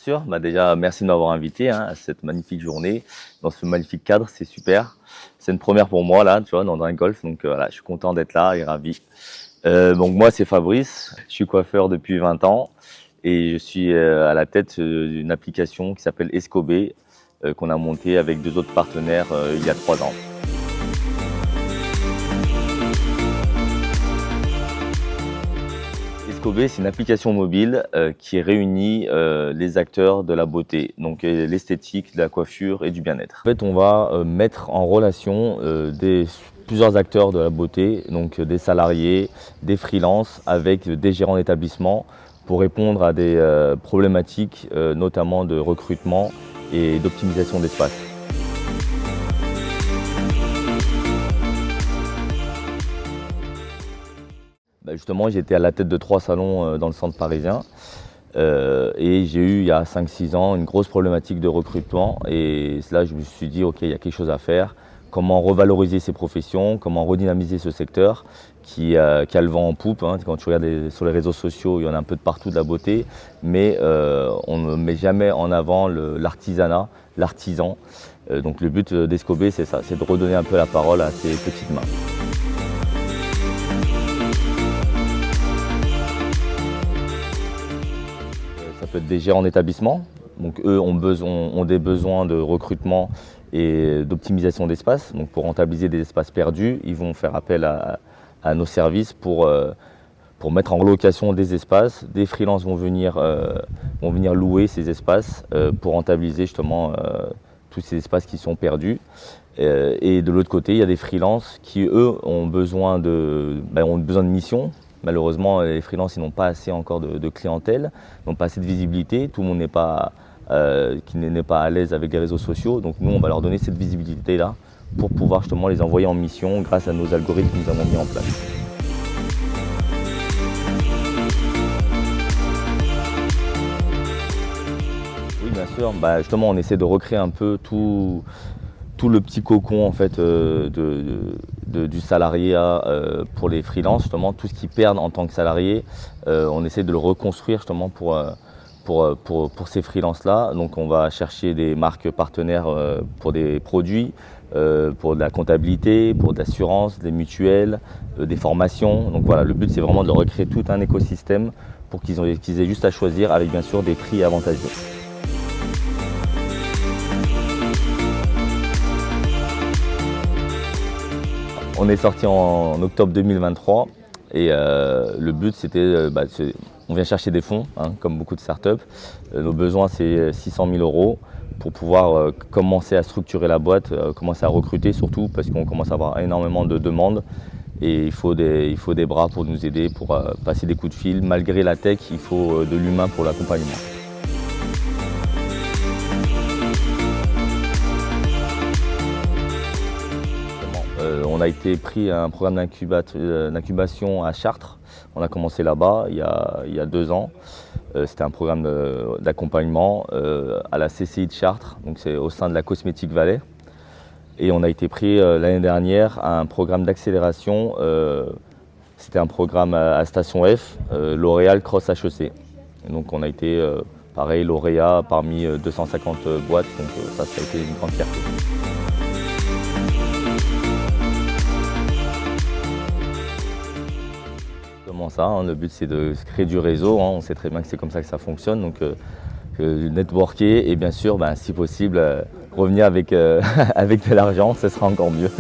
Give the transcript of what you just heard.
sûr, déjà merci de m'avoir invité à cette magnifique journée, dans ce magnifique cadre, c'est super. C'est une première pour moi là, tu vois, dans un golf, donc voilà, je suis content d'être là et ravi. Donc moi c'est Fabrice, je suis coiffeur depuis 20 ans et je suis à la tête d'une application qui s'appelle Escobé, qu'on a montée avec deux autres partenaires il y a 3 ans. Escobé, c'est une application mobile qui réunit les acteurs de la beauté, donc l'esthétique, de la coiffure et du bien-être. En fait, on va mettre en relation plusieurs acteurs de la beauté, donc des salariés, des freelances, avec des gérants d'établissement pour répondre à des problématiques notamment de recrutement et d'optimisation d'espace. Justement, j'étais à la tête de 3 salons dans le centre parisien et j'ai eu il y a 5-6 ans une grosse problématique de recrutement et là je me suis dit ok, il y a quelque chose à faire, comment revaloriser ces professions, comment redynamiser ce secteur qui a le vent en poupe. Quand tu regardes sur les réseaux sociaux, il y en a un peu de partout de la beauté, mais on ne met jamais en avant l'artisanat, l'artisan. Donc le but d'Escobé, c'est ça, c'est de redonner un peu la parole à ces petites mains. Ça peut être des gérants d'établissement, donc eux ont des besoins de recrutement et d'optimisation d'espace. Donc pour rentabiliser des espaces perdus, ils vont faire appel à nos services pour mettre en location des espaces. Des freelances vont venir louer ces espaces pour rentabiliser justement tous ces espaces qui sont perdus. Et de l'autre côté, il y a des freelances qui, eux, ont besoin de missions. Malheureusement, les freelances n'ont pas assez encore de clientèle, n'ont pas assez de visibilité. Tout le monde n'est pas à l'aise avec les réseaux sociaux. Donc nous, on va leur donner cette visibilité-là pour pouvoir justement les envoyer en mission grâce à nos algorithmes que nous avons mis en place. Oui, bien sûr. Justement, on essaie de recréer un peu tout le petit cocon en fait, du salariat pour les freelances, justement tout ce qu'ils perdent en tant que salariés, on essaie de le reconstruire justement pour ces freelances-là. Donc on va chercher des marques partenaires pour des produits, pour de la comptabilité, pour de l'assurance, des mutuelles, des formations. Donc voilà, le but c'est vraiment de recréer tout un écosystème pour qu'ils aient juste à choisir avec bien sûr des prix avantageux. On est sorti en octobre 2023 et le but c'était, on vient chercher des fonds, comme beaucoup de startups. Nos besoins c'est 600 000 € pour pouvoir commencer à structurer la boîte, commencer à recruter surtout parce qu'on commence à avoir énormément de demandes et il faut des bras pour nous aider, pour passer des coups de fil. Malgré la tech, il faut de l'humain pour l'accompagnement. On a été pris à un programme d'incubation à Chartres. On a commencé là-bas il y a 2 ans. C'était un programme d'accompagnement à la CCI de Chartres, donc c'est au sein de la Cosmétique Valais. Et on a été pris l'année dernière à un programme d'accélération. C'était un programme à Station F, L'Oréal Cross HEC. Et donc on a été pareil lauréat parmi 250 boîtes, donc ça a été une grande fierté. Ça, le but c'est de créer du réseau, on sait très bien que c'est comme ça que ça fonctionne, donc networker et bien sûr si possible revenir avec, avec de l'argent, ce sera encore mieux.